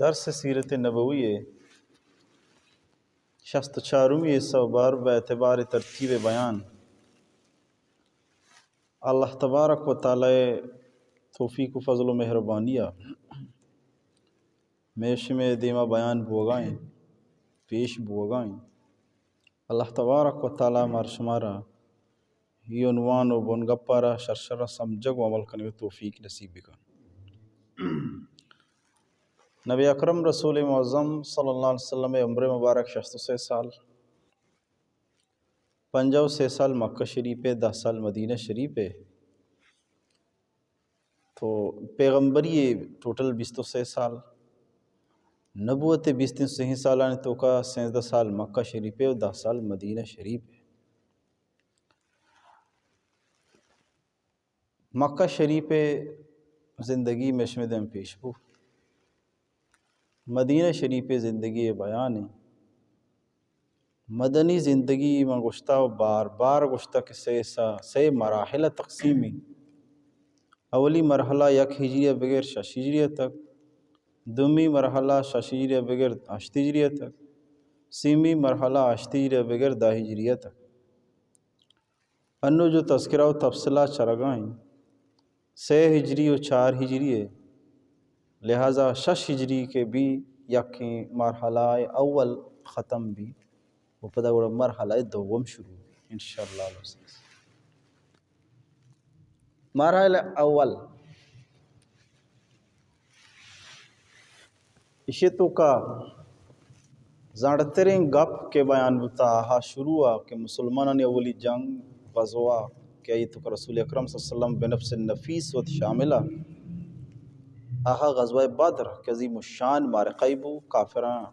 درس سیرت نبوی 64ویں حصہ بار باعتبار ترتیب بیان اللہ تبارک و تعالی توفیق و فضل و مہربانیہ میش میں دیما بیان بوگائیں پیش بوگائیں اللہ تبارک و تعالی مارشمارا یہ عنوان و بنگپارا شرشرہ سمجھگ و عمل کرنے کی توفیق نصیب کن۔ نبی اکرم رسول معظم صلی اللہ علیہ وسلم عمر مبارک 63 سال 56 سال مکہ شریف ہے 10 سال مدینہ شریف ہے تو پیغمبری ٹوٹل 23 سال نبوت 23 سالہ تو کا 13 سال مکہ شریف ہے اور 10 سال مدینہ شریف ہے۔ مکہ شریف زندگی میں شمدم پیش بو مدینہ شریف زندگی بیان ہے مدنی زندگی میں گشتہ بار بار گشتہ کہ سے مراحل تقسیمی اولی مرحلہ یک ہجریہ بغیر 6 ہجریہ تک دومی مرحلہ 6 ہجریہ بغیر 8 ہجریہ تک سیمی مرحلہ 8 ہجریہ بغیر 10 ہجریہ تک انو جو تذکرہ و تفصیلہ چرگائیں 6 ہجری و 4 ہجری ہے لہٰذا 6 ہجری کے بھی یقین مرحلہ اول ختم بھی وہ پتہ گوڑا مرحلہ دوم شروع انشاءاللہ العزیز۔ مرحلہ اول اسی تو کا زانڈترین گپ کے بیان بتا آہا شروع کہ مسلمانوں نے اولی جنگ غزوہ کہ یہ تو رسول اکرم صلی اللہ علیہ وسلم بنفس النفیس و شاملہ آہا غزوہ بدر کہ عظیم الشان مارقی بو کافران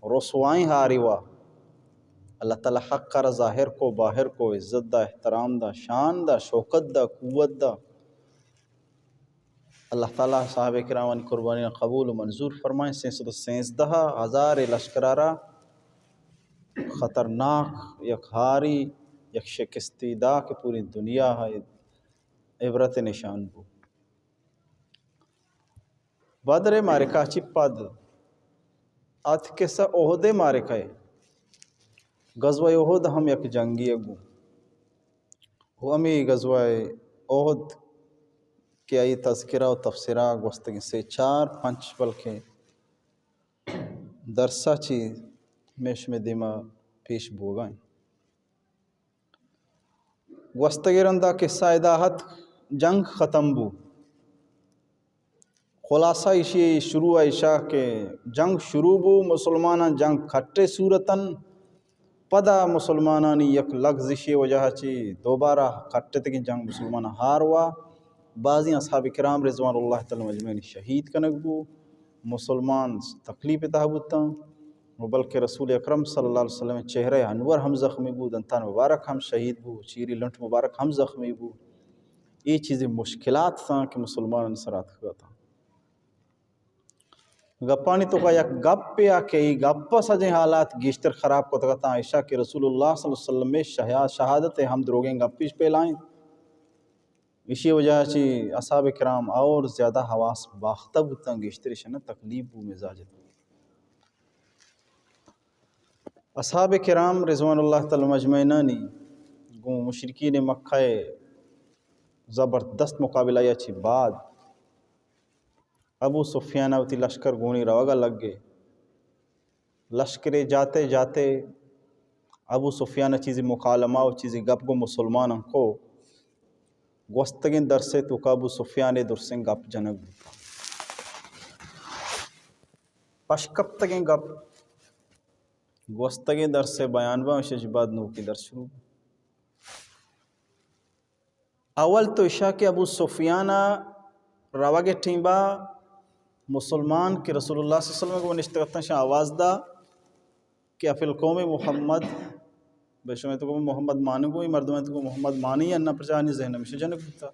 رسوائیں ہاری وا اللہ تعالیٰ حق کر ظاہر کو باہر کو عزت دا احترام دا شان دا شوکت دا قوت دا اللہ تعالیٰ صحابہ کرام قربانی قبول و منظور فرمائیں 313,000 لشکرارہ خطرناک یک ہاری یک شکستی دا کہ پوری دنیا ہے عبرت نشان بو۔ بدر مارکہ چپد ات کسا احد مارکہ ہے غزوہ احد ہم یک جنگی اگو ہمی غزوہ احد کہ آئی تذکرہ و تفسیرہ گوستگی سے 4-5 بلکہ درسہ چیز میش میں دیما پیش بوگائیں گوستگی رندہ قصہ اداحت جنگ ختم بو خلاصہ اشی شروع عائشہ کہ جنگ شروع بو مسلمانہ جنگ کھٹے صورتاً پدا مسلمانانی یک لغزشی وجہ چی دوبارہ کھٹے تک جنگ مسلمانہ ہار ہوا بعضی اصحاب کرام رضوان اللہ تعالی مجمعین شہید کنک بو مسلمان تکلیف تحبوتا و بلکہ رسول اکرم صلی اللہ علیہ وسلم چہرہ انور ہم زخمی بو دنتان مبارک ہم شہید بو چیری لنٹ مبارک ہم زخمی بو یہ چیزیں مشکلات تھا کہ مسلمان انصرات کھا تھا گپانی تو کا یک گپ پہ آکے یہ گپ سجیں حالات گیشتر خراب کو تکتا عائشہ کہ رسول اللہ صلی اللہ علیہ وسلم میں شہادت ہم دروگیں گپیش پہ لائیں اسی وجہ سے اصحاب کرام اور زیادہ حواس باختہ بودتا گیشتر شنہ تکلیف بو مزاجت اصحاب کرام رضوان اللہ تعالی مجمعینانی گو مشرکین مکہ زبردست مقابلہ یا چھی بعد ابو سفیانہ وتی لشکر گونی روگا لگ گئے لشکرے جاتے جاتے ابو سفیانہ چیزی مکالمہ و چیزی گپ گو مسلمانوں کو گوستگین درسے تو کا ابو سفیان درسیں گپ جنگ بوتا پشکب تگیں گپ گوستگین درسے بیان با اشج بعد نو کی درس شروع اول تو اشاہ کہ ابو سفیانہ روگے ٹیمبا مسلمان کے رسول اللہ صلی اللہ علیہ وسلم کو نشتگتاں شاہ آواز دا کہ افی القوم محمد بے شمع تو کو محمد مانگو ہی مردمیں تو کو محمد مانی انہ پرچانی ذہن میں جنگ ہوتا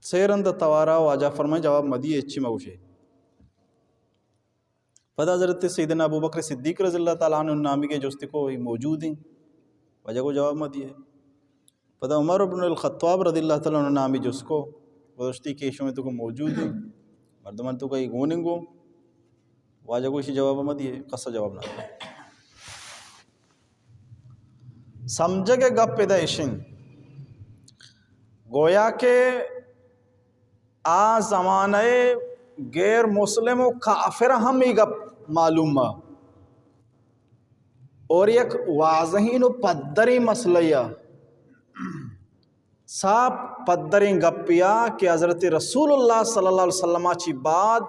سیرند توارا واجہ فرمائیں جواب مدی اچھی موشے پدا حضرت سیدنا ابو بکر صدیق رضی اللہ تعالیٰ عنہ نامی کے جوستی کو موجود ہیں وجہ کو جواب مدی ہے پدا عمر بن الخطاب رضی اللہ تعالیٰ عنہ نامی جس کو وزشتی کے شمع تو کو موجود ہیں مردمان تو کئی گوننگو واجہ کوئی جواب مت یہ قصہ جواب نہ سمجھے گے گپ پیدا ایشن گویا کہ آ زمانہ غیر مسلم و کافر ہم ہی گپ معلوم اور یک واضحین و پدری مسئلہ صاحب پدرین گپیا کہ حضرت رسول اللہ صلی اللہ علیہ وسلم چی بعد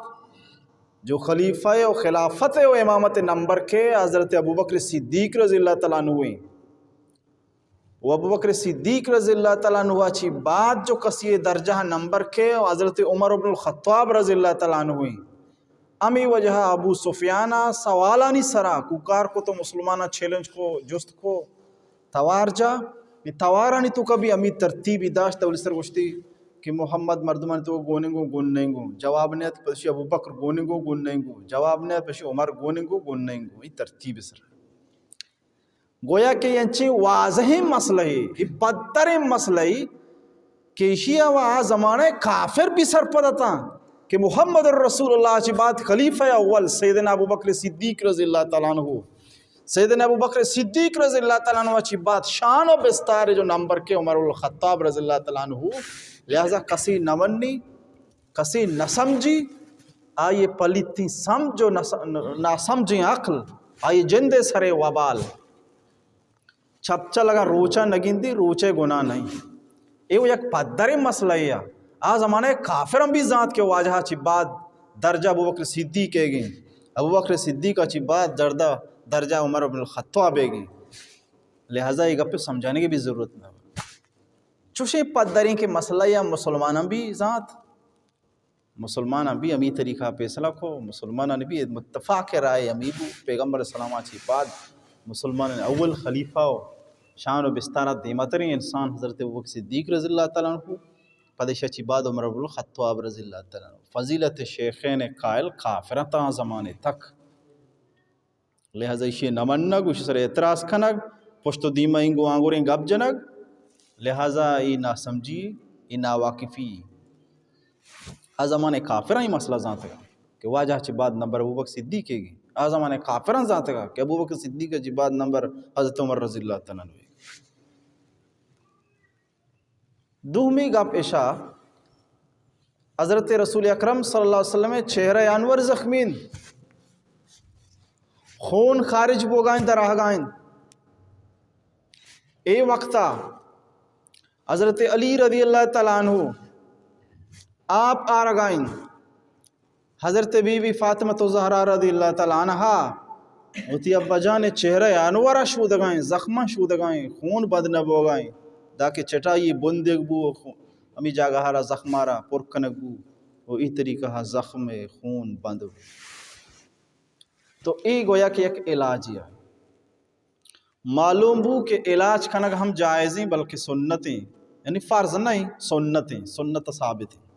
جو خلیفہ و خلافت و امامت نمبر کے حضرت ابوبکر صدیق رضی اللہ تعالیٰ عنہ ہوئیں وہ ابوبکر صدیق رضی اللہ تعالیٰ عنہ چی بعد جو کسی درجہ نمبر کے حضرت عمر بن الخطاب رضی اللہ تعالیٰ عنہ ہوئیں امی وجہ ابو سفیانہ سوالانی سرا کوکار کو تو مسلمانہ چیلنج کو جست کو توار جا توارانی تو کبھی امی ترتیبی داشت اولی سر گوشتی کہ محمد مردمان تو گوننگو گوننگو جواب نیت پشی ابو بکر گوننگو گوننگو جواب نیت پشی عمر گوننگو گوننگو یہ ترتیب سر گویا کہ ینچی واضح مسئلہ ہے یہ بدتر مسئلہ ہے کہ شیعہ و آ زمانے کافر بھی سر پڑتا کہ محمد الرسول اللہ کی بات خلیفہ اول سیدنا ابو بکر صدیق رضی اللہ تعالیٰ عنہ سیدنا ابو بکر صدیق رضی اللہ تعالیٰ عنہ کی بات شان و بستار جو نمبر کے عمر الخطاب رضی اللہ تعالیٰ عنہ لہذا کسی نمنی کسی نہ سمجھی آئیے پلیتی سمجھ و نہ سمجھی عقل آئیے جندے سرے وبال چھپچا لگا روچا نگندی روچے گناہ نہیں یہ یک پدر مسئلہ ہے آ زمانے کافر ہم بھی ذات کے واجہ چی بعد درجہ ابو بکر صدیق ہے گئیں ابو بکر صدیق چی بعد درجہ عمر بن الخطاب ہے گئیں لہٰذا یہ گپ سمجھانے کی بھی ضرورت نہ چوشے پدرین کے مسئلہ یا مسلمانہ بھی ذات مسلمانہ بھی امی طریقہ فیصلہ کو مسلمانہ بھی متفاق رائے امیبو پیغمبر سلامہ چی بعد مسلمان اول خلیفہ و شان و بستارت دیمترین انسان حضرت ابو بکر صدیق رضی اللہ تعالیٰ عنہ پدشہ چی بعد عمر بن الخطاب رضی اللہ تعالیٰ عنہ فضیلت شیخین قائل کافرتا زمانے تک لہذا اسی نمنگ اسی سر اعتراض کھنگ پشت و دیمہ انگو آنگوریں گب جنگ لہذا ای نا سمجھی ای نا واقفی آ زمانے کافران ہی مسئلہ ذات گا کہ واجہ چی بعد نمبر ابو بکر صدیق ہے گی آ زمانے کافران ذات گا کہ ابو بکر صدیق چی بعد نمبر حضرت عمر رضی اللہ تعالیٰ عنہ دومی گپ اشا حضرت رسول اکرم صلی اللہ علیہ وسلم چہرہ انور زخمین خون خارج بوگائیں در آگائیں اے وقتا حضرت علی رضی اللہ تعالیٰ عنہ آپ آرگائیں حضرت بی بی فاطمہ زہرا رضی اللہ تعالیٰ عنہ ہوتی ابا جان چہرہ انورہ شودگائیں زخمہ شودگائیں خون بد نہ بوگائیں تاکہ چٹائی بندگ بو ہمیں جاگہ ہارا زخمارا پرکنگ بو وہ ای طریقہ زخم خون بند تو ای گویا کہ ایک علاج ہے معلوم بو کہ علاج کھنگ ہم جائزیں بلکہ سنتیں یعنی فرض نہیں سنتیں سنت ثابت ہیں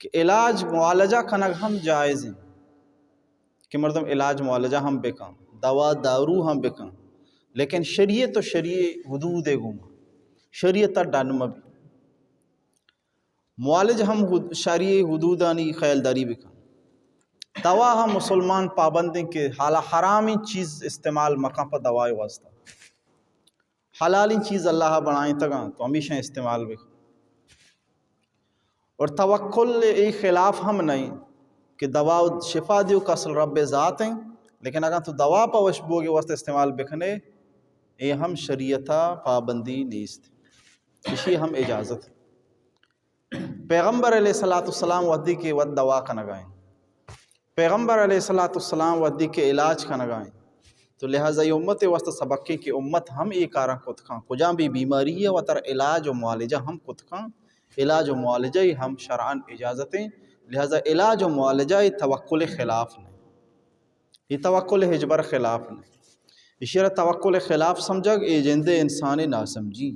کہ علاج معالجہ کھنگ ہم جائزیں کہ مردم علاج معالجہ ہم بکاں دوا دارو ہم بکاں لیکن شریعت و شریع حدود گوما شریعت ڈانم بھی معالج ہم شریع حدودانی خیالداری بکاں دوا ہم مسلمان پابندیں کہ حرامی چیز استعمال مقام پر دوائے واسطہ حلالی چیز اللہ بنائیں تگاں تو ہمیشہ استعمال بکاں اور توکل ایک خلاف ہم نہیں کہ دوا شفا دیو کا اصل رب ذات ہیں لیکن اگر تو دوا پا وشبو کے واسطہ استعمال بکھنے یہ ہم شریعتہ پابندی نیست اسی ہم اجازت پیغمبر علیہ السلام ودی کے ود دوا کا نگائیں پیغمبر علیہ السلام ودی کے علاج کا نگائیں تو لہٰذا یہ امت واسطہ سبق کی کہ امت ہم ایک آرہ کت کھاں کجاں بھی بیماری ہے و تر علاج و معالجہ ہم کت کھاں علاج و معالجہ ہم شرعاً اجازتیں لہٰذا علاج و معالجہ توکل خلاف نہیں یہ توکل حجبر خلاف نہیں اشارہ توکل خلاف سمجھگ اے جندے انسانی نہ سمجھی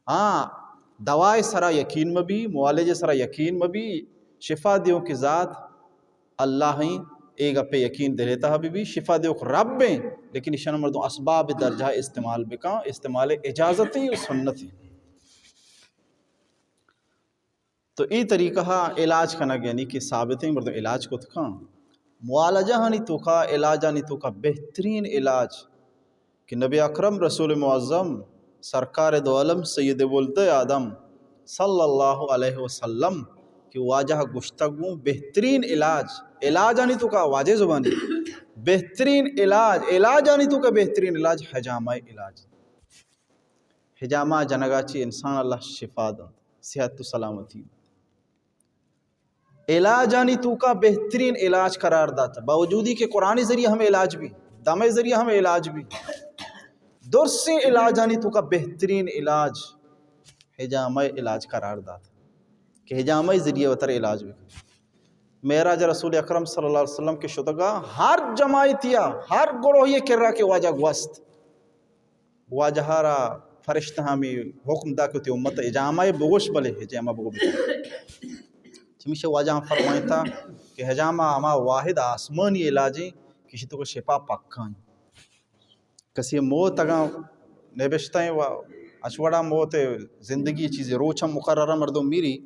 ہاں دوائے سرا یقین میں بھی معالجہ سرا یقین میں بھی شفا دیوں کی ذات اللہ ہی ایک اپے یقین دلیتا ہے بھی شفا دیوں رب میں لیکن اشارہ مردوں اسباب درجہ استعمال بکاں استعمال اجازتیں اور سنتیں تو ای طریقہ علاج کنگ یعنی کہ ثابتیں مردم علاج کو تھکاں معالجہ ہنی تو کا علاج ہنی تو کا بہترین علاج کہ نبی اکرم رسول معظم سرکار دو عالم سید ولد آدم صلی اللہ علیہ وسلم کہ واجہ گشتگوں بہترین علاج آنی تو کا واجہ زبانی بہترین علاج آنی تو کا بہترین علاج حجامہ علاج حجامہ جنگا چی انسان اللہ شفا دن صحت و سلامتی علاج آنی تو کا بہترین علاج قرار داتا باوجودی کہ قرآنی ذریعہ ہمیں علاج بھی دم ذریعہ ہمیں علاج بھی درس علاج آنی تو کا بہترین علاج حجامہ علاج قرار داتا کہ حجامہ ذریعہ وطر علاج بھی معراج رسول اکرم صلی اللہ علیہ وسلم کے شدگا ہر جماعتیا ہر گروہ یہ کر رہا کہ واجہ گوست واجہ را فرشتہ ہمیں حکم دا کہ امت حجامہ بگوش بلے حجامہ بگو بلے چمیشہ واجہ ہم فرمائیں تھا کہ حجامہ ہما واحد آسمانی علاجیں کسی تو کو شفا پکھائیں کسی موت اگاں نبشتیں اچوڑا موت زندگی چیزیں روچہ مقررہ مردم میری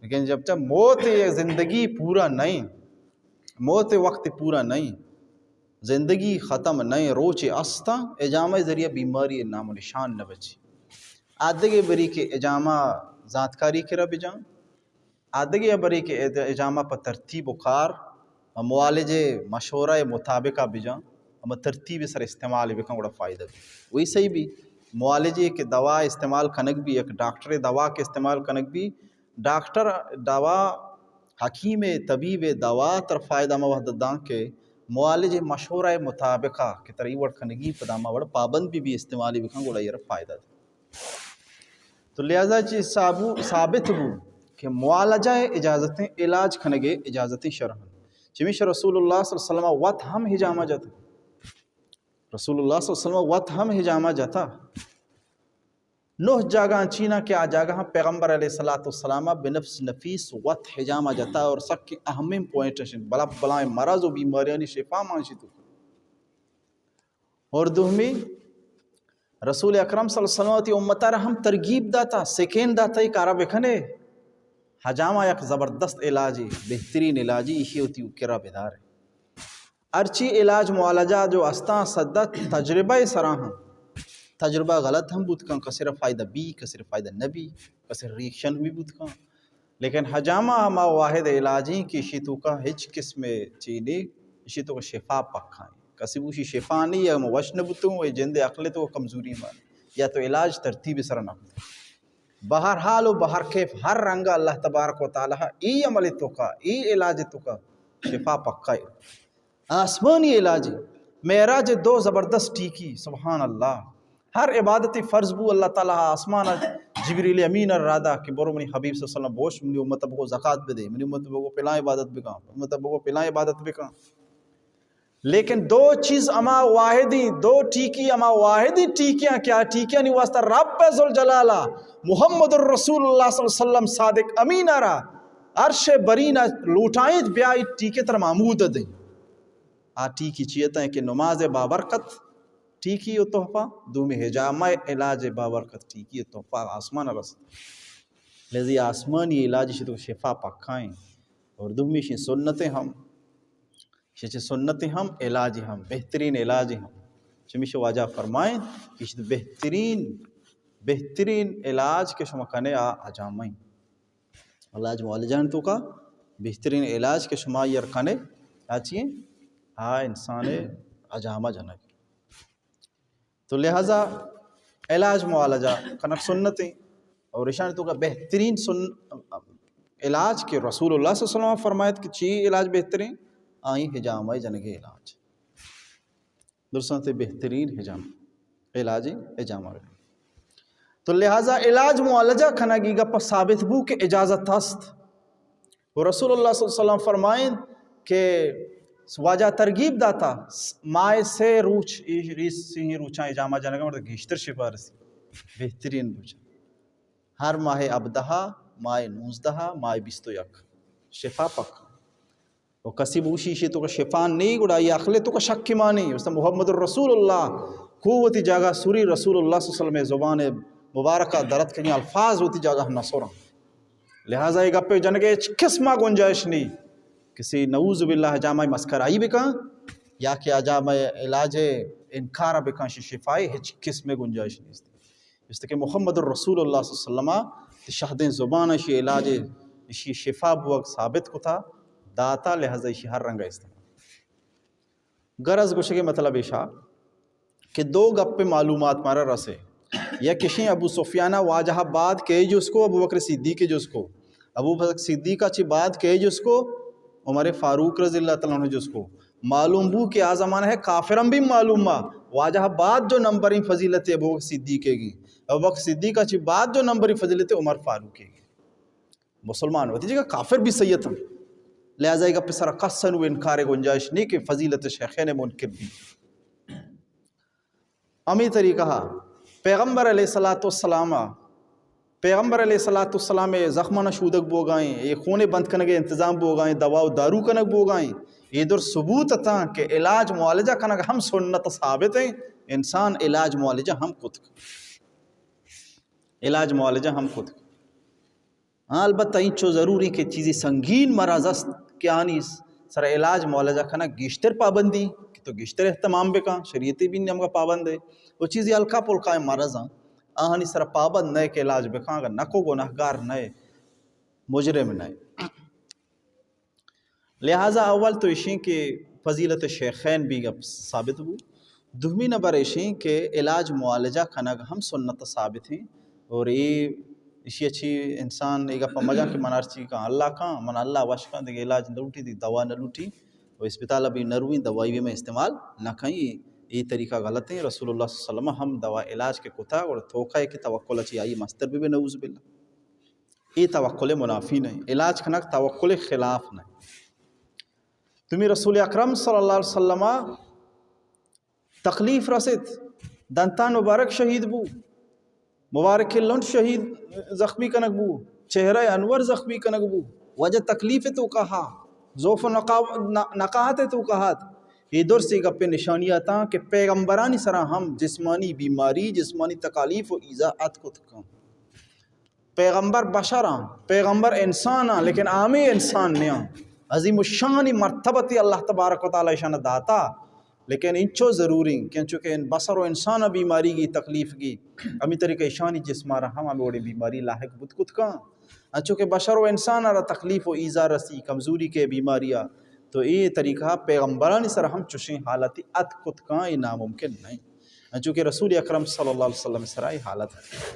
لیکن جب تک موت زندگی پورا نہیں موت وقت پورا نہیں زندگی ختم نہیں روچ استا اجامہ ذریعہ بیماری نام و نشان نہ بچی آدھگے بری کے اجامہ ذاتکاری کرا بجان آدھگے بری کے اجامہ پر ترتیب و کار معالج مشورہ مطابقہ بجان اما ترتیب سر استعمال بکن بڑا فائدہ بھی وہی صحیح بھی معالجے کے دوا استعمال کنک بھی ایک ڈاکٹر دوا کے استعمال کنک بھی ڈاکٹر دوا حکیم طبیب دوا تر فائدہ موحد دان کے معالج مشورہ مطابقہ کے تریور کنگی پدامہ وڑ پابند بھی استعمالی بکن گوڑا یہ فائدہ دے تو لہذا چیز ثابت ہو کہ معالجہ اجازتیں علاج کھنگے اجازتیں شرحن چمیش رسول اللہ صلی اللہ علیہ وسلم وقت ہم حجامہ جاتا رسول اللہ صلی اللہ علیہ وسلم وقت ہم حجامہ جاتا نوح جاگہ چینا کہ آ جاگہ ہم پیغمبر علیہ السلام بنفس نفیس وقت حجامہ جاتا اور سب کی اہمین پوائنٹ بلا بلائیں مرض و بیماریانی شفا مانشی تو اور دومی رسول اکرم صلی اللہ علیہ وسلم امتہ رحم ترغیب داتا سیکین داتا ایک عرب کھنے حجامہ یک زبردست علاجی بہترین علاجی اسی ہوتی کرا بیدار ہے ارچی علاج معالجہ جو استان صدت تجربہ سراہم تجربہ غلط ہم بود کن کسر فائدہ بھی کسر فائدہ نبی کسر ریکشن بھی بود کن لیکن حجامہ ہما واحد علاجیں کی شیطو کا ہچ قسم چینے شیطو کا شفا پکھائیں کسی بوشی شفا نہیں یا موشن بودتوں یا جند عقل تو کمزوری مان یا تو علاج ترتیب سر نہ بہر حال و بہر کیف ہر رنگا اللہ تبارک و تعالی ای عمل تو کا ای علاج تو کا شفا پکھائیں آسمانی علاج معراج دو زبردست ٹیکی سبحان اللہ ہر عبادتی فرض بو اللہ تعالیٰ آسمان جبریل امین ارادہ کہ برو منی حبیب صلی اللہ علیہ وسلم بوش منی امت بگو زکاة بدے منی امت بگو پلان عبادت بکا امت بگو پلان عبادت بکا لیکن دو چیز اما واحدی دو ٹیکی اما واحدی ٹیکیاں کیا ٹیکیاں نہیں واسطہ رب ذوالجلالہ محمد الرسول اللہ صلی اللہ علیہ وسلم صادق امین ارا عرش برینہ لوٹائیں بیائی ٹیکے تر معمود دیں ٹیکی چیتا ہے کہ نماز بابرکت ٹیکی و تحفہ دومی حجامہ علاج بابرکت ٹیکی و تحفہ آسمان رسد لذی آسمانی علاج شدو شفا پکھائیں اور دومی شی سنتیں ہم شچ سنتیں ہم علاج ہم بہترین علاج ہم چمیش واجہ فرمائیں کہ شد بہترین علاج کے شما کنے آجامائیں علاج معالجان تو کا بہترین علاج کے شما یر کنے آچیئیں انسان اجامہ جنگ تو لہذا علاج معالجہ کنک سنتیں اور اشان تو کا بہترین علاج کے رسول اللہ صلی اللہ علیہ وسلم فرمایت کہ چی علاج بہترین آئیں حجامہ جنگ علاج درسنت بہترین حجامہ علاج حجامہ تو لہذا علاج معالجہ کھنگی گا پر ثابت بو کہ اجازت ہست وہ رسول اللہ صلی اللہ علیہ وسلم فرمائیں کہ واجہ ترغیب داتا مائے سے روچ سی روچاں اجامہ جانا گا گیشتر شفا رسی بہترین روچاں ہر ماہ ابدہا ماہ 19 ماہ 21 شفا پک وہ کسی بوشی شی تو کا شفا نہیں گڑا یہ اخلے تو کا شک مانی اس محمد الرسول اللہ قوتی جاگہ سوری رسول اللہ صلی اللہ علیہ وسلم زبان مبارکہ درد کنی الفاظ ہوتی جاگہ نصورا لہٰذا یہ گپے جنگے قسمہ گنجائش نہیں کسی نعوذ باللہ جامع مسکرائی بکا یا کہ جامع علاج انکار بکا شفائی ہچ قسم گنجائش نہیں اس کہ محمد الرسول اللہ صلی اللہ علیہ وسلم شہدیں زبان شی علاج شی شفا بوک ثابت کو تھا داتا لہذا شی ہر رنگا استعمال غرض گوشے کے مطلب ایشا کہ دو گپ معلومات مارا رسے یا کسی ابو سفیانہ واجہ بعد کہ جس کو ابو بکر صدیق کے جس کو ابو بکر صدیقہ چی بعد کہ جس کو عمر فاروق رضی اللہ تعالیٰ عنہ جس کو معلوم بو کہ آزمان ہے کافرم بھی معلوم با واجہ بعد جو نمبری فضیلت ابو بکر صدیق کی ابو بکر صدیقہ چی بعد جو نمبری فضیلت عمر فاروق کی مسلمان ہوتی جگہ کافر بھی سید ہم لہذا ایک پسر قصن و انکار گنجائش نہیں کہ فضیلت شیخین منکر بھی امی طریقہ پیغمبر علیہ السلام پیغمبر علیہ السلام زخمہ نشودک بوگائیں یہ خون بند کنگے انتظام بوگائیں دوا و دارو کنگ بوگائیں یہ در ثبوت تھا کہ علاج معالجہ کنگ ہم سنت ثابت ہیں انسان علاج معالجہ ہم خود علاج معالجہ ہم خود ہاں البتہ انچو ضروری کہ چیزی سنگین مرض است کیا نہیں سر علاج معالجہ کھانا گیشتر پابندی تو گیشتر اہتمام بکا شریعتی بھی نہیں ہم کا پابند ہے وہ چیزی ہلکا پلکا مرض ہیں آہنی سر پابند نئے کے علاج بکا اگر نکو گناہگار نئے مجرم نئے لہٰذا اول تو اشیں کہ فضیلت شیخین بھی ثابت ہو دومی نمبر اشیں کہ علاج معالجہ کھانا ہم سنت ثابت ہیں اور یہ اسی اچھی انسان ایک اپا مجا کہ من ارچی کا اللہ کا من اللہ وش کا دیکھ علاج نہ لوٹی دی دوا نہ لوٹی اور اسپتال ابھی نہ روئیں دوائی بھی میں استعمال نہ کھائیں یہ طریقہ غلط ہے رسول اللہ صلی اللہ علیہ وسلم ہم دوا علاج کے کتا اور توقع ہے کہ توکل اچھی آئی مستر بھی نعوذ باللہ یہ توکل منافی نہیں علاج کھنک توکل خلاف نہیں تمہیں رسول اکرم صلی اللہ علیہ وسلم تکلیف رسید دنتان مبارک شہید بو مبارک لنڈ شہید زخمی کنک بو چہرہ انور زخمی کنک بو وجہ تکلیف تو کہا ذوف و نقاہت تو کہات یہ در سے گپے نشانیاں تھا کہ پیغمبرانی سرا ہم جسمانی بیماری جسمانی تکالیف و ایذاءات کو تکاں پیغمبر بشراں پیغمبر انساناں لیکن عام انسان نیاں عظیم الشانی مرتبتی اللہ تبارک و تعالی شان داتا لیکن انچو ضروری چونکہ بصر و انسان بیماری کی تکلیف کی امی طریقہ شانی جسمارا ہم ہمیں بڑی بیماری لاحق بد کت کہاں چونکہ بشر و انسان را تکلیف و ایذا رسی کمزوری کے بیماریاں تو یہ طریقہ پیغمبرانی سر ہم چوشیں حالتی ات کت کہاں یہ ناممکن نہیں چونکہ رسول اکرم صلی اللہ علیہ وسلم سرائی حالت ہے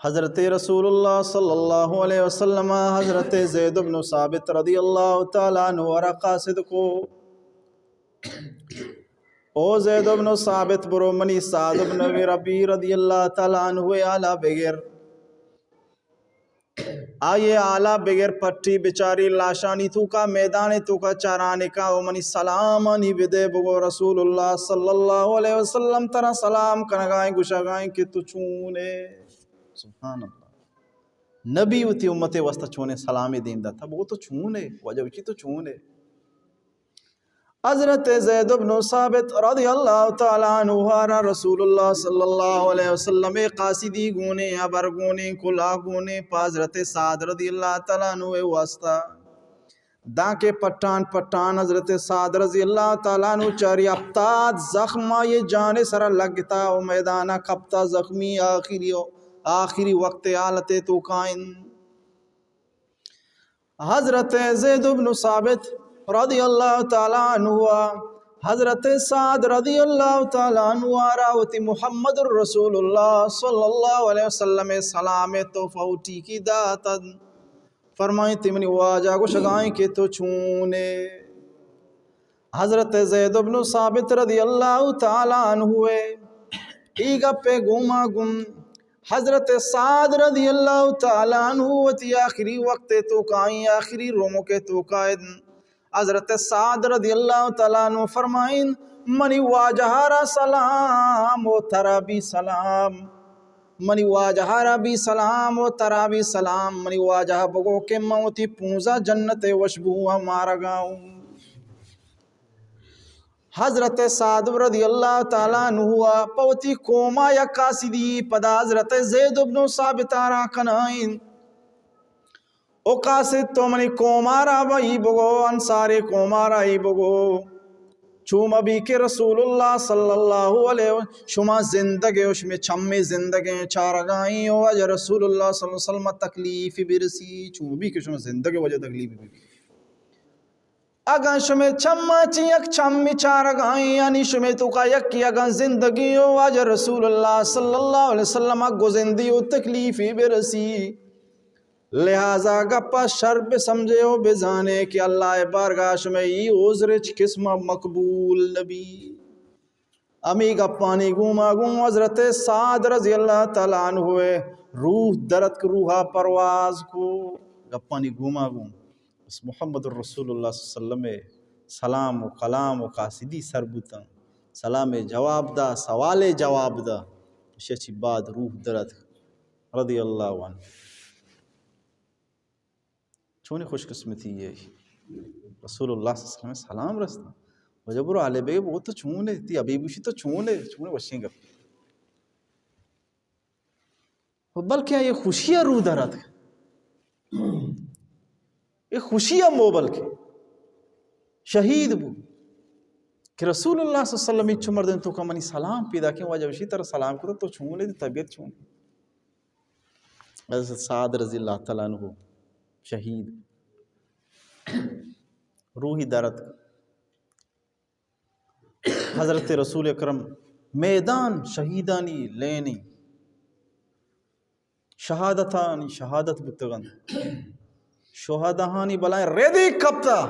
حضرت رسول اللہ صلی اللہ علیہ وسلم حضرت زید بن ثابت رضی اللہ تعالیٰ عنہ ورقا صدقو او زید بن ثابت برو منی سعد بن ربی رضی اللہ تعالیٰ عنہ آلہ بغیر آئیے آلہ بغیر پٹی بچاری لاشانی تو کا میدان تو کا چارانے کا او منی سلامانی بدے بگو رسول اللہ صلی اللہ علیہ وسلم ترہ سلام کنگائیں گشگائیں کہ تو چونے سبحان اللہ نبی ہوتی امت وسط چونے سلامی دیندہ تھا وہ تو چونے وجہ اچھی تو چونے حضرت زید بن ثابت رضی اللہ تعالیٰ عنہ رسول اللہ صلی اللہ علیہ وسلم قاصدی گونے عبر گونے کلا گونے پا حضرت سعد رضی اللہ تعالیٰ عنہ واسطہ داں کے پٹان حضرت سعد رضی اللہ تعالیٰ عنہ چاری افتاد زخمہ یہ جانے سر لگتا و میدانہ کپتا زخمی آخری وقت حالت تو قائم حضرت زید بن ثابت رضی اللہ تعالیٰ عنہ حضرت سعد رضی اللہ تعالیٰ عنہ راوتی محمد الرسول اللہ صلی اللہ علیہ وسلم سلام تو فوٹی کی داتن فرمائیں تمنی واجہ کو شگائیں کہ تو چھونے حضرت زید بن ثابت رضی اللہ تعالیٰ عنہ ایگا پہ گوما گم حضرت سعد رضی اللہ تعالیٰ عنہ وتی آخری وقت تو کائیں آخری روموں کے تو قائد حضرت سعد رضی اللہ تعالیٰ عنہ فرمائیں منی واجہارا سلام و ترا بھی سلام منی واجہارا بھی سلام و ترا بھی سلام منی واجہ بگو کے موتی پونزا جنت وشبو ہمارا گاؤں حضرت سعد رضی اللہ تعالیٰ عنہ ہوا پوتی کوما یا قاصدی پدا حضرت زید بن ثابت آرا کنائن او قاصد تو منی کومارا بھائی بگو انصار کومارا ہی بگو چوم ابھی کہ رسول اللہ صلی اللہ علیہ وسلم شما زندگی اس میں چھمی زندگی چارگائیں وجہ رسول اللہ صلی اللہ علیہ وسلم تکلیف برسی چوم ابھی کہ شما زندگی وجہ تکلیف برسی اگن شما چھما چی یک چھمی چارگائیں یعنی شما تو کا یکی اگن زندگی وجہ رسول اللہ صلی اللہ علیہ وسلم گزندی و تکلیف برسی لہذا گپا شرب سمجھے ہو بزانے کہ اللہ بارگاہ میں یہ عذرچ قسم مقبول نبی امی گپانی گوما گوم حضرت سعد رضی اللہ تعالیٰ عنہ ہوئے روح درد روحا پرواز کو گپانی گوما گوم اس محمد الرسول اللہ صلی اللہ علیہ وسلم سلام و کلام و قاصدی سربتا سلام جواب دا سوال جواب دا شچی بعد روح درد رضی اللہ عنہ چونی خوش قسمتی یہ رسول اللہ صلی اللہ علیہ وسلم سلام رستا وجہ برو آلے بے وہ تو چونے تی ابھی بوشی تو چونے وشیں گا بلکہ یہ خوشیاں روح درد یہ خوشیاں مو بلکہ شہید بو کہ رسول اللہ صلی اللہ علیہ وسلم چمر دن تو کا منی سلام پیدا کیا وجہ وشی طرح سلام کرتا تو چونے تی طبیعت چونے حضرت سعد رضی اللہ تعالیٰ عنہ شہید روحی درد حضرت رسول اکرم میدان شہیدانی لینی شہادتانی شہادت بتگن شہادہانی بلائیں ریدی کپتا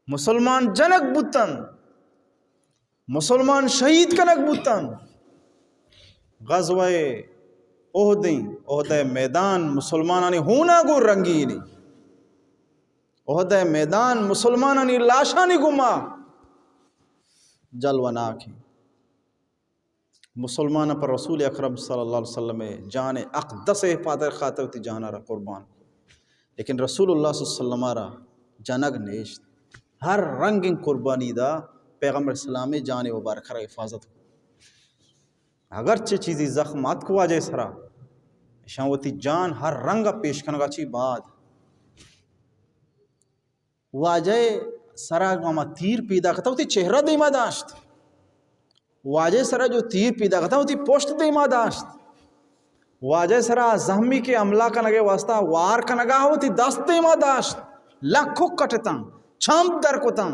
مسلمان جنک بتن مسلمان شہید کنک بتن غزوہ عہدہ میدان مسلمانانی ہونا گو رنگینی عہدہ میدان مسلمانانی لاشانی گما جلوناکی مسلمان پر رسول اکرم صلی اللہ علیہ وسلم جان اقدس حفاظت خاطر تی جانا را قربان لیکن رسول اللہ صلی اللہ علیہ وسلم را جنگ نیشت ہر رنگ قربانی دا پیغمبر اسلامی جان مبارک را حفاظت اگرچہ چیزی زخمات کو واجہ سرا شاوتی جان ہر رنگ پیش کنگا چی بعد واجہ سرا گاما تیر پیدا کرتا ہوتی چہرہ دیما داشت واجہ سرا جو تیر پیدا کرتا ہوتی پوشت دیما داشت واجہ سرا زہمی کے عملہ کنگے واسطہ وار کنگا ہوتی دست دیما داشت لکھو کٹتا چھمپ در کتا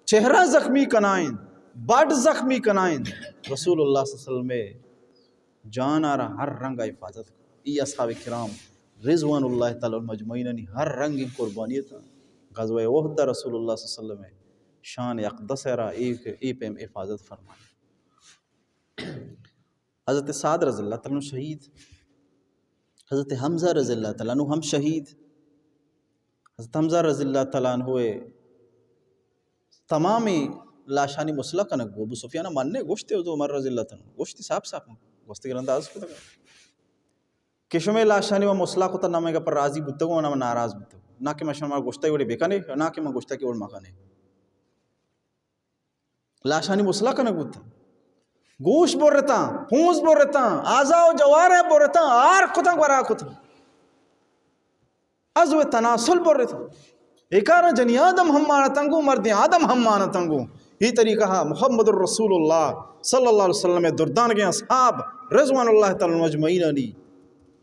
چہرہ زخمی کنائن بڑ زخمی کنائن رسول اللہ صلی اللہ علیہ وسلم جان آرہ ہر رنگ حفاظت ای اصحاب کرام رضوان اللہ تعالی المجمعین ہر رنگ قربانی تھا غزوہ عہدہ رسول اللہ صلی اللہ علیہ وسلم شان اقدس را ای پیم حفاظت فرمائے حضرت سعد رضی اللہ تعالیٰ عنہ شہید حضرت حمزہ رضی اللہ تعالیٰ عنہ ہم شہید حضرت حمزہ رضی اللہ تعالیٰ عنہ ہوئے تمامی لاشانی مسلح کنک ابو سفیانہ ماننے گوشتے ہو تو عمر رضی اللہ تعالیٰ عنہ گوشتی صاحب گوشتی کے انداز کو تکا کشمے لاشانی و مسلح کو تا نامے گا پر راضی بتگو نام ناراض بتگو نہ کہ میں شما گوشتا ہی بیکانے نہ کہ میں گوشتا کی اور مکانے لاشانی مسلح کنک بتا گوش بور رہتا پونس بور رہتا آزا و جوارے بور رہتا آر کتا گورا کتا ازو تناسل بور رہتا ایکارا جنی آدم ہم مانا تنگو مردی آدم ہم مانا تنگو یہ طریقہ محمد الرسول اللہ صلی اللہ علیہ وسلم دردان کے اصحاب رضوان اللہ تعالی مجمعین علی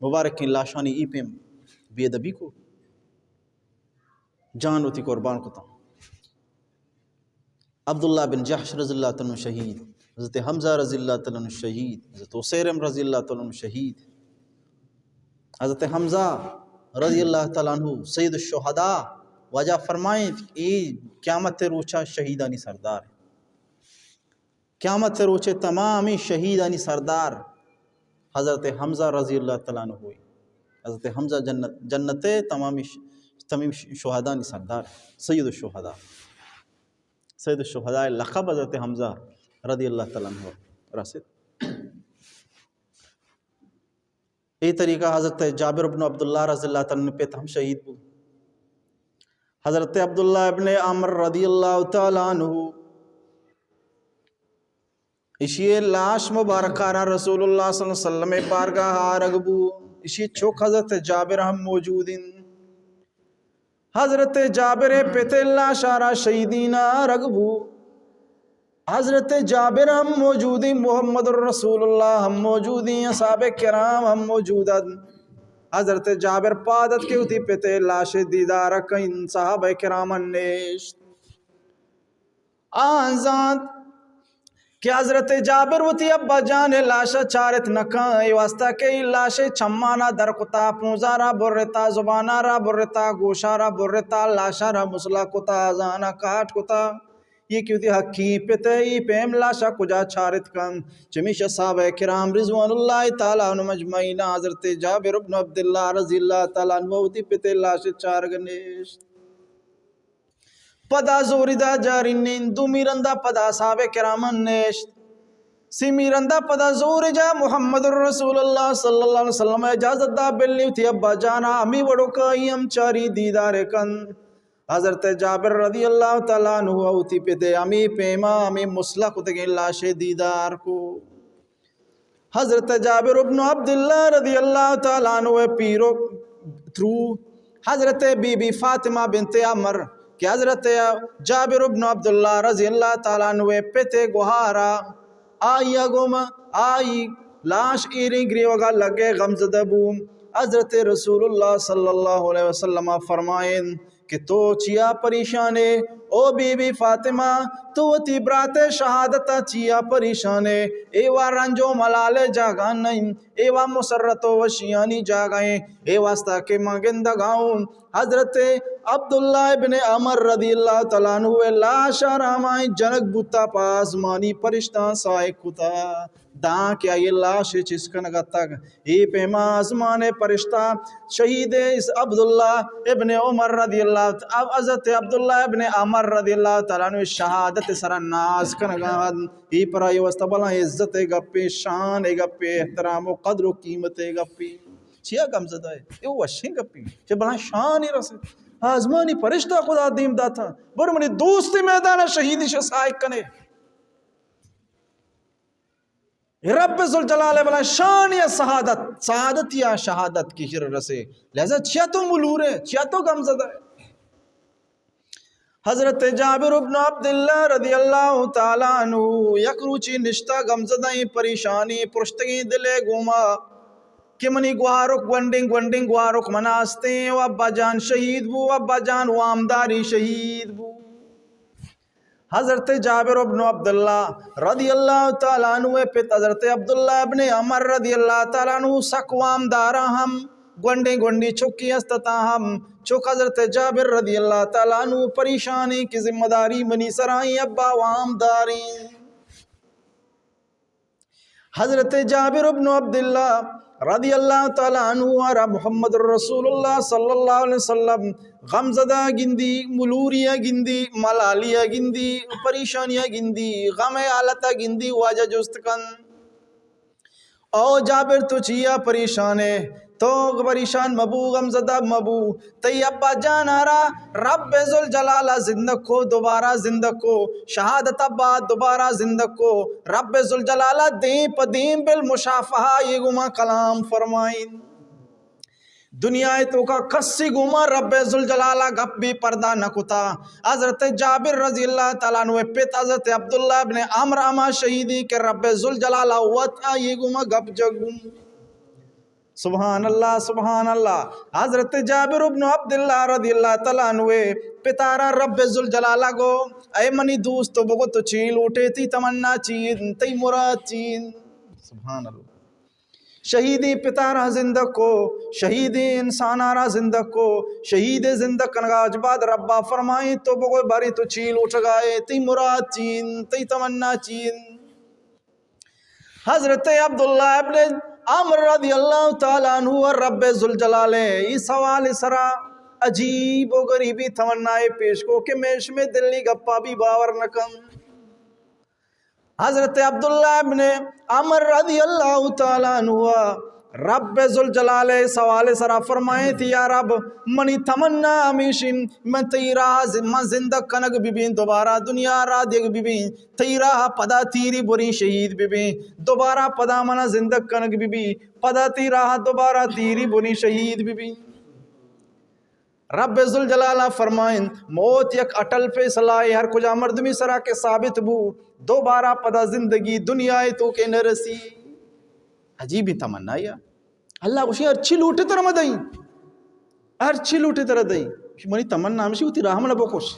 مبارک کی لاشانی ای پیم بے ادبی کو جان ہوتی قربان کو تا عبداللہ بن جحش رضی اللہ تعالیٰ شہید حضرت حمزہ رضی اللہ تعالیٰ شہید حضرت عسیرم رضی اللہ تعالیٰ شہید حضرت حمزہ رضی اللہ تعالیٰ عنہ سید الشہداء وجہ فرمائیں کہ قیامت روچہ شہیدانی سردار قیامت روچے تمامی شہیدانی سردار حضرت حمزہ رضی اللہ تعالیٰ عنہ ہوئی حضرت حمزہ جنت تمامی شہدانی سردار سید الشہداء سید الشہداء لقب حضرت حمزہ رضی اللہ تعالیٰ عنہ رسد یہ طریقہ حضرت جابر بن عبداللہ رضی اللہ تعالیٰ عنہ پہ ہم شہید ہو حضرت عبداللہ ابن عمر رضی اللہ تعالیٰ عنہ اسی لاش مبارکارہ رسول اللہ صلی اللہ علیہ وسلم بارگاہ رگبو اسی چوک حضرت جابر ہم موجود ہیں. حضرت جابر پتے لاش آرہ شہیدینہ رگبو حضرت جابر ہم موجود ہیں. محمد الرسول اللہ ہم موجود ہیں. اصحاب کرام ہم موجود ہیں. حضرت جابر پادت کے ہوتی پتے لاش دیدار کئین صحابہ کرام انیشت آنزاد کہ حضرت جابر ہوتی ابا جان لاشا چارت نکاں ای واسطہ کہ لاش چمانا درکتا پونزارا برتا زبانارا برتا گوشارا برتا لاشارا مسلا کتا زانا کاٹ کتا یہ کیوں تھی حقی پتے ای پیم لاشا کجا چارت کن چمیشہ صحابہ کرام رضوان اللہ تعالیٰ عنہ مجمعین حضرت جابر ابن عبداللہ رضی اللہ تعالیٰ عنہ ہوتی پتے لاش چار گنیشت پدا زوردہ جارنین دو میرندہ پدا صحابہ کرامن نیشت سی میرندہ پدا زور جا محمد الرسول اللہ صلی اللہ علیہ وسلم اجازت دا بلنیو تھی ابا جانا امی وڑو کائی ہم چاری دیدار کن حضرت جابر رضی اللہ تعالیٰ عنہ ہوتی پیتے امی پیما امی مسلح کتگیں لاش دیدار کو حضرت جابر ابن عبداللہ رضی اللہ تعالیٰ عنہ پیرو تھرو حضرت بی بی فاطمہ بنت عمر کہ حضرت جابر ابن عبداللہ رضی اللہ تعالیٰ عنہ پیتے گوھارا آئی اگوم آئی لاش ایریں گریوگا لگے غمزدہ بوم حضرت رسول اللہ صلی اللہ علیہ وسلم فرمائیں کہ تو چیا پریشانے او بی بی فاطمہ تو تی برات شہادتا چیا پریشانے ایوا رنجو ملالے جاگان نہیں ایوا مسرت و وشیانی جاگائیں اے واسطہ کے مانگندگاؤں حضرت عبداللہ ابن عمر رضی اللہ تعالیٰ عنہ لاشا رامائیں جنک بوتا پاس مانی پرشتان سائے کتا داں کیا یہ لاش چسکنگا تک ای پیما آزمان پرشتہ شہید عبداللہ ابن عمر رضی اللہ اب حضرت عبداللہ ابن عمر رضی اللہ تعالیٰ عنہ شہادت سر ناز کنگا ای پر آئی واسطہ بلا عزت گپی شان گپی احترام و قدر و قیمت گپی چیا کم زدہ ہے یہ وشیں گپی چھ بلا شان ہی رسے آزمانی پرشتہ خدا دیم دا تھا برمانی دوستی میدان شہیدی شسائق کنے رب ذوالجلال بلا شان یا سعادت یا شہادت کی شر رسے لہذا چیا تو ملور ہے چیا تو غمزدہ ہے. حضرت جابر ابن عبداللہ رضی اللہ تعالیٰ عنہ یک روچی نشتہ غمزدہ پریشانی پرشتگی دلے گوما کہ منی گوارک گونڈنگ گوارک مناستے و ابا جان شہید بو ابا جان وامداری شہید بو. حضرت جابر ابن عبداللہ رضی اللہ تعالیٰ عنہ پت حضرت عبداللہ ابن عمر رضی اللہ تعالیٰ عنہ سکوام دارا ہم گونڈی چکی استتا ہم چک حضرت جابر رضی اللہ تعالیٰ عنہ پریشانی کی ذمہ داری منی سرائیں ابا وام داری. حضرت جابر ابن عبداللہ رضی اللہ تعالیٰ عنہ اور محمد الرسول اللہ صلی اللہ علیہ وسلم غمزدہ گندی ملوریہ گندی ملالیہ گندی پریشانیہ گندی غم حالتہ گندی واجہ جست کن او جابر تو چیا پریشانے تو پریشان مبو غمزدہ مبو تی ابا جان آرا رب ذوالجلالہ زندہ کو دوبارہ زندہ کو شہادت ابا دوبارہ زندہ کو رب ذوالجلالہ دیں پدیں بالمشافہہ یہ گما کلام فرمائیں دنیا تو کا کسی گما رب ذوالجلالہ گپ بھی پردہ نکتا. حضرت جابر رضی اللہ تعالیٰ عنہ پیت حضرت عبداللہ ابن عمر اما شہیدی کہ رب ذوالجلالہ وطا یہ گما گپ جگم. سبحان اللہ سبحان اللہ. حضرت جابر ابن عبداللہ رضی اللہ تعالیٰ عنہ پتارا رب ذوالجلالہ گو اے منی دوست تو بگو تو چیل اٹھے تی تمنا چین تی مراد چین. سبحان اللہ. شہیدی پتارا زندہ کو شہیدی انسانارا زندہ کو شہید زندہ کنگاج بعد ربا فرمائیں تو بگو باری تو چیل اٹھ گائے تی مراد چین تی تمنا چین. حضرت عبداللہ ابن عمر رضی اللہ تعالیٰ عنہ اور رب ذوالجلالہ اس سوال سرا عجیب و غریبی تمنائے پیش کو کہ میش میں دلی گپا بھی باور نکم. حضرت عبداللہ ابن عمر رضی اللہ تعالیٰ عنہ رب ذوالجلال سوال سرا فرمائے تھی یا رب منی تمنا ہمیشن میں تیرا من زندہ کنگ ببین دوبارہ دنیا را دیکھ ببین تیرا پدا تیری بری شہید ببین دوبارہ پدا منا زندہ کنگ ببین پدا تیرا دوبارہ تیری بری شہید ببین. رب ذوالجلال فرمائیں موت یک اٹل فیصلہ ہے ہر کجا مردمی سرا کے ثابت بو دوبارہ پدا زندگی دنیا تو کے نرسی. عجیب ہی تمنا یا اللہ اسی اچھی لوٹے تر مدائیں اچھی لوٹے تر دائیں منی تمنا ہمشی ہوتی راہ منہ بکوش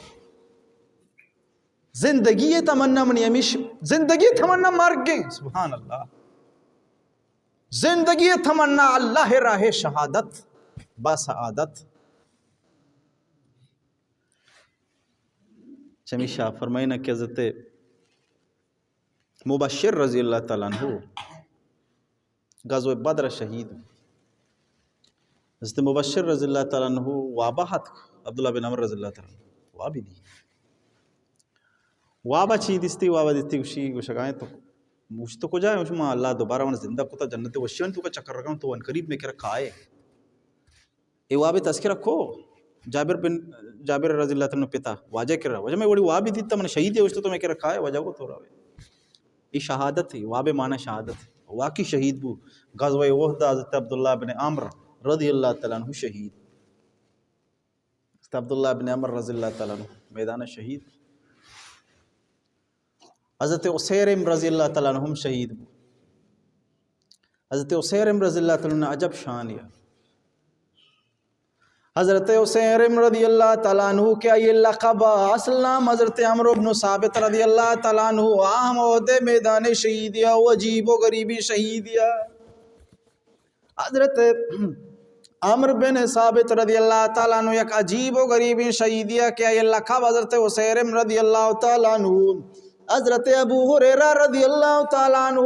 زندگی تمنا منی ہمیش زندگی تمنا مر گئے سبحان اللہ زندگی تمنا اللہ راہ شہادت باسعادت. چمیشہ فرمائنا کہ حضرت مبشر رضی اللہ تعالیٰ عنہ غزوہ بدر شہید. حضرت مبشر رضی اللہ تعالیٰ عنہ واباہت عبداللہ بن عمر رضی اللہ تعالیٰ عنہ وابی دی وابا چی دیستی وابا دیستی گوشی گوشگائیں تو مجھ تو کو جائے مجھ ماں اللہ دوبارہ من زندہ کتا جنت وشیون تو کا چکر رکھا تو ان قریب میں کرا کھائے اے وابی تذکرہ کو جابر رضی اللہ تعالیٰ پتا واجہ کر رہا وجہ میں بڑی وابی دیتا من شہید ہے اس تو میں کر رکھا ہے وجہ کو تو رہا یہ شہادت ہے واب معنی شہادت ہے واقعی شہید بو غزوہ احد حضرت عبداللہ بن عمر رضی اللہ تعالیٰ عنہ شہید حضرت عبداللہ بن عمر رضی اللہ تعالیٰ عنہ میدان شہید. حضرت عسیرم رضی اللہ تعالیٰ عنہ شہید بو. حضرت عسیرم رضی اللہ تعالیٰ عنہ عجب شان یا حضرت عسیرم رضی اللہ تعالیٰ عنہ کیا یہ لقب اصل نام حضرت عمرو بن ثابت رضی اللہ تعالیٰ عنہ آہم عہدے میدان شہید یا عجیب و غریبی شہید یا. حضرت عمر بن ثابت رضی اللہ تعالیٰ عنہ یک عجیب و غریبی شہید یا کیا یہ لقب حضرت عسیرم رضی اللہ تعالیٰ عنہ حضرت ابو ہریرہ رضی اللہ تعالیٰ عنہ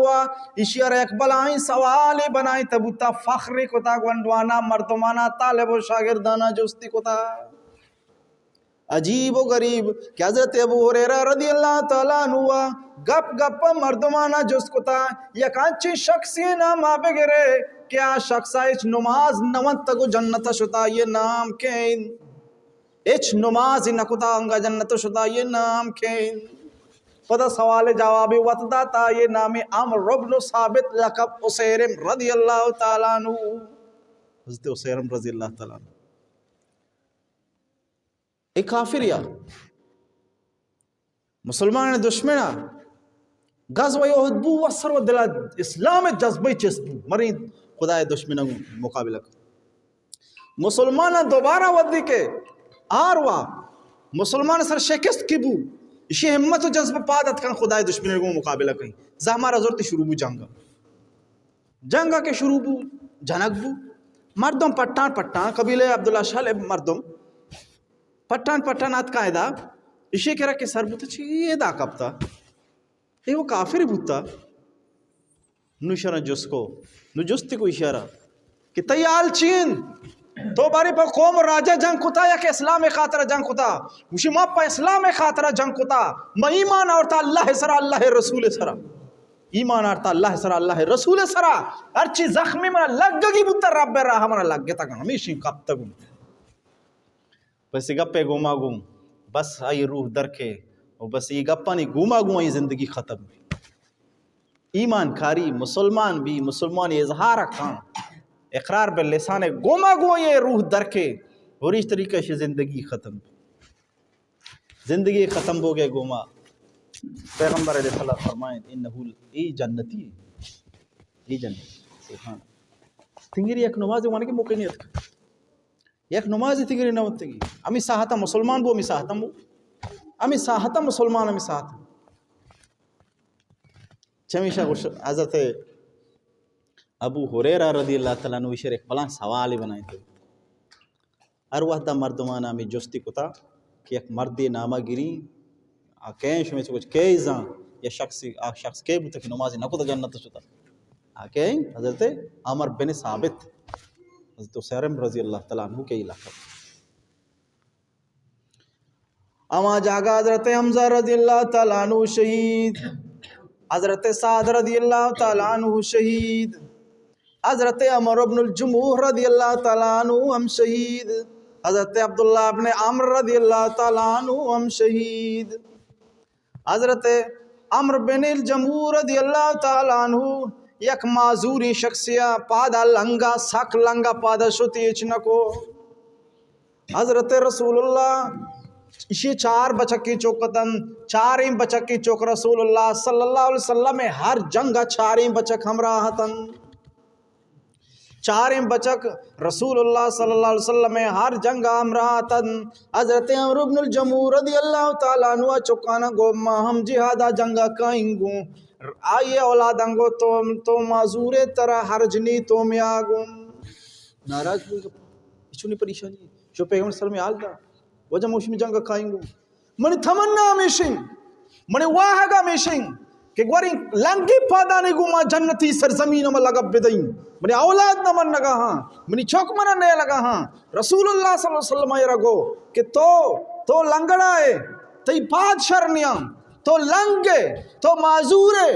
اشیار ایک بلائیں سوالی بنائیں تبوتا فخری کتا گوندوانا مردمانا طالب و شاگردانا جستی کتا. عجیب و غریب کہ حضرت ابو ہریرہ رضی اللہ تعالیٰ عنہ گپ گپ مردمانا جست کتا یک انچی شخصی نام آبے گرے کیا شخص ایچ نماز نوان تگو جنت شتا یہ نام کین ایچ نماز نکتا انگا جنت شتا یہ نام کین. پتہ سوال جوابی وطدہ تا یہ نام عمرو بن ثابت لقب عسیرم رضی اللہ تعالیٰ عنہ. حضرت عسیرم رضی اللہ تعالیٰ عنہ ایک کافر یا مسلمان دشمنہ غزوہ احد بو وصر و دلہ اسلام جذبہ چس بو مرید خدا دشمنہ مقابلہ مسلمان دوبارہ ودی کے آروا مسلمان سر شکست کی بو اسی ہمت و جذب پادت کن خدای دشمنی کو مقابلہ کہیں زہمارا ضرورت شروع بو جنگا کے شروع بو جنگ بو مردم پٹان قبیلے عبداللہ شاہ مردم پٹان آت قائدہ اسی کہہ رہا کہ سر بوتا چھے یہ دا کب تا یہ وہ کافر بوتا نو اشارہ جس کو نو جستی کو اشارہ کہ تیال چین تو باری پا قوم راجہ جنگ کتا یا کہ اسلام خاطرہ جنگ کتا مجھے ماں پا اسلام خاطرہ جنگ کتا میں ایمان آورتا اللہ سرا اللہ رسول سرا ایمان آورتا اللہ سرا اللہ رسول سرا ہرچی زخمی منا لگ گی بوتا رب راہ منا لگ گتا گا ہمیشہ کب تک بس یہ گپے گوما گوم بس آئی روح در کے بس یہ گپا نہیں گوما گوما یہ زندگی ختم ایمان کاری مسلمان بھی مسلمان اظہار کھان اقرار باللسان گوما گو یہ روح در کے اور اس طریقے سے زندگی ختم ہو گئے گوما. پیغمبر علیہ السلام فرمائیں انہو ای جنتی ای جنتی سبحان تنگیری ایک نماز وانے کی موقع نہیں اتکا یک نماز تنگیری نہ ہوتی امی ساہتا مسلمان بو امی ساہتا مسلمان امی ساہتا چمیشہ حضرت ابو ہریرہ رضی اللہ تعالیٰ عنہ اشار ایک بلان سوالی بنائیں تھے ہر وحدہ مردمانہ میں جستی کتا کہ ایک مردی نامہ گری آکین شمی سے کچھ کئی زان یا شخص کئی بوتا کہ نمازی نکتا جنت شتا آکین حضرت عمر بن ثابت حضرت عسیرم رضی اللہ تعالیٰ عنہ کے علاقہ اما جاگا حضرت حمزہ رضی اللہ تعالیٰ عنہ شہید حضرت سعد رضی اللہ تعالیٰ عنہ شہید حضرت عمر بن الجموح رضی اللہ تعالیٰ عنہ ہم شہید، حضرت عبداللہ ابن عمر رضی اللہ تعالیٰ عنہ ہم شہید، حضرت عمر بن الجموح رضی اللہ تعالیٰ عنہ یک معذوری شخصیہ پادا لنگا سک لنگا پادا شتیچ نکو، حضرت رسول اللہ اسی 4 بچکی چوکتن 4 بچکی چوک رسول اللہ صلی اللہ علیہ وسلم ہر جنگا 4 بچک ہمراہتن، 4 بچک رسول اللہ صلی اللہ علیہ وسلم ہر جنگا ہمراہتن۔ حضرت عمر بن الجموح رضی اللہ تعالیٰ عنہ چکانا گو ما ہم جہادا جنگا کائیں گو، آئیے اولادنگو تو معذور ترہ ہرجنی تو میاگو، ناراض ہوئی اچھونی پریشانی جو پیغمبر صلی اللہ علیہ وسلم آل دا وجہ موشمی جنگا کھائیں گو، منی تمنا ہمیشن منی واہگا ہمیشن کہ گواری لنگی پادانی گو ما جنتی سرزمین میں لگا بدئیں، منی اولاد نہ من لگا ہاں، منی چوک من نہیں لگا ہاں، رسول اللہ صلی اللہ علیہ وسلم یہ رگو کہ تو لنگڑا ہے تی پاد شرنیاں تو لنگے تو معذورے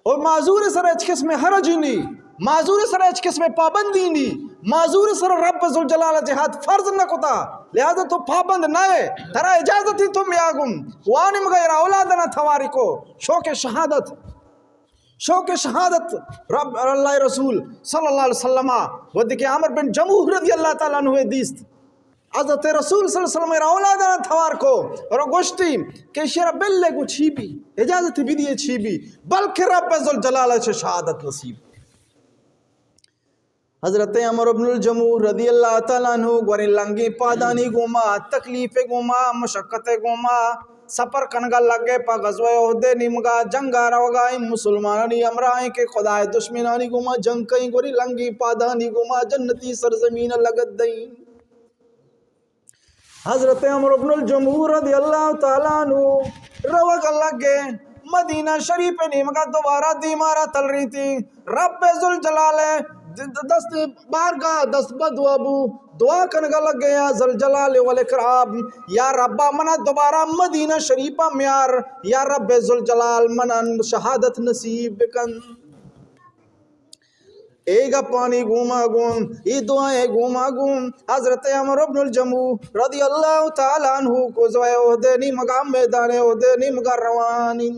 اور معذور سر اچ قسم حرجی نہیں، معذور سر اچ قسم پابندی نہیں، معذور سر رب ذوالجلال جہاد فرض نہ کتا لہذا تو پابند نہ ہے ترا اجازت ہی تم یاگم وانم غیر اولاد نہ تھواری کو شوق شہادت رب اللہ رسول صلی اللہ علیہ وسلم ودی کہ عمر بن جموح رضی اللہ تعالیٰ عنہ دیست حضرت رسول صلی اللہ علیہ وسلم اولاد نہ تھوار کو اور گوشتی کہ شیر بلے کو چھیبی اجازت بھی دیے چھیبی بلکہ رب ذوالجلال سے شہادت نصیب۔ حضرت عمر بن الجموح رضی اللہ تعالیٰ عنہ گوری لنگی پادانی گوما تکلیف گوما مشقت گوما سفر کنگا لگے پا غزوہ عہدے نیمگا جنگا روگا مسلمانانی امرائیں کے خدای دشمنانی گوما جنگ کہیں گوری لنگی پادانی گوما جنتی سرزمین لگت دیں۔ حضرت عمر بن الجموح رضی اللہ تعالیٰ عنہ روگ لگے مدینہ شریف نیمگا دوبارہ دیمارہ تل رہی تھی، رب ذوالجلال دست بارگاہ دست بدوابو دعا کنگا لگ گیا ذوالجلال والاکرام یا ربا منا دوبارہ مدینہ شریفہ میار یا رب ذوالجلال منا شہادت نصیب بکن۔ ایگا پانی گوما گون ای دعائیں گوما گون حضرت عمر بن الجموح رضی اللہ تعالیٰ عنہ کو زوائے عہدے نیمگا میدان عہدے نیمگا روانی،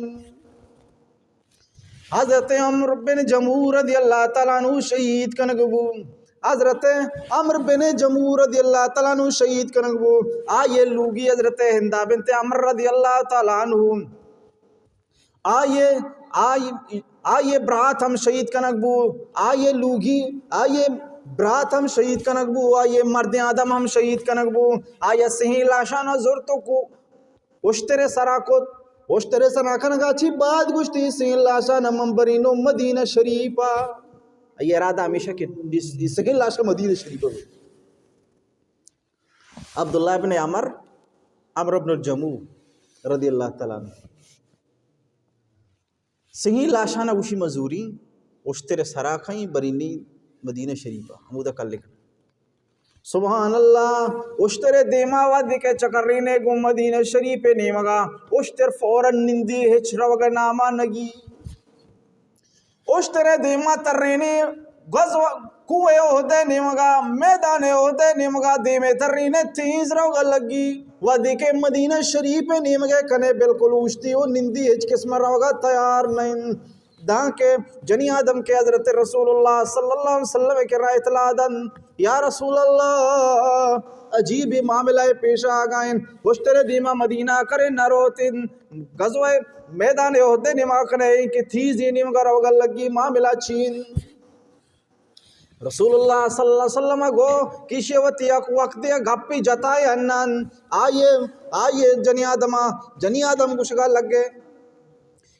حضرت عمر بن جموح رضی اللہ تعالیٰ عنہ شہید کنگبو، حضرت عمر بن جموح رضی اللہ تعالیٰ عنہ شہید کنگبو، آئیے لوگی حضرت ہندہ بنت عمر رضی اللہ تعالیٰ عنہ آئیے برات ہم شہید کنگبو، آئیے لوگی آئیے برات ہم شہید کنگبو، آئیے مرد آدم ہم شہید کنگبو، آئیے صحیح لاشانہ زورتوں کو اشتر سراکت اشترے سناکھنگا چی بعد گشتی سین لاشا نمبرینو مدینہ شریفہ، یہ ارادہ ہمیشہ کہ سین لاشا مدینہ شریفہ۔ عبداللہ بن عمر بن الجموح رضی اللہ تعالیٰ عنہ سین لاشا نوشی مزوری اشترے سراکھیں برینی مدینہ شریفہ ہمودہ کل لکھنا سبحان اللہ اشتر دیما ودی کے چکرینے گو مدینہ شریف نیمگا اشتر فوراً نندی ہچ روگ ناما نگی اشتر دیما ترینی غزو کوئے عہدے نیمگا میدان عہدے نیمگا دیمے ترینی تیز روگ لگی ودی کے مدینہ شریف نیمگے کنے بالکل اشتی و نندی ہچ قسم روگا تیار نہیں دان کے جنی آدم کے حضرت رسول اللہ صلی اللہ علیہ وسلم کے رائے اطلاع دن یا رسول اللہ عجیب معاملہ پیش آگائیں اشتر دیما مدینہ کرے نروتن غزوہ میدان عہدے نما کرے کہ تھیزی نمگا روگا لگی معاملہ چین رسول اللہ صلی اللہ علیہ وسلم گو کشی وقتی وقت گھپی جتائے انان آئیے جنی آدم گشگا لگ گئے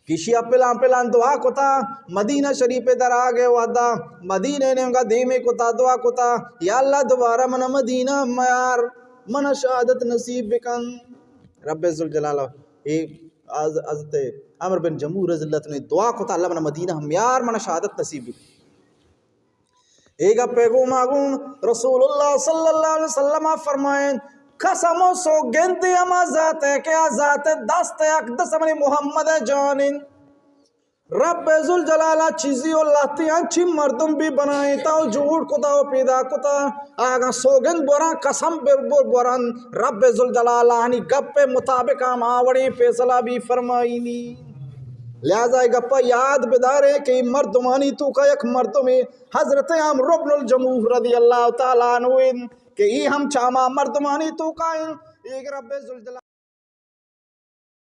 کشی پلان دعا کتا مدینہ شریف در آگے وعدہ مدینہ نمگا دیمے کتا دعا کتا یا اللہ دوبارہ من مدینہ میار من شہادت نصیب بکن رب ذوالجلال حضرت عمر بن جموح رضی اللہ نے دعا کتا اللہ من مدینہ میار من شہادت نصیب بکن۔ ایگا پیغو ماغون رسول اللہ صلی اللہ علیہ وسلم فرمائیں قسم و سو گنتی اما ذات ہے کیا ذات دست اقدس منی محمد جانن رب ذوالجلالہ چیزی اللہ تیاں چی مردم بھی بنائیں تاو جوڑ کتا و پیدا کتا آگا سوگن بران قسم بران رب ذوالجلالہ ہنی گپ مطابق ہم آوڑی فیصلہ بھی فرمائینی لہذا گپا یاد بدارے کہ مردمانی تو کا یک مردمی حضرت عمرو بن الجموح رضی اللہ تعالیٰ عنہ کہ ہم چاما مردمانی تو کا ایک رب ذوالجلالہ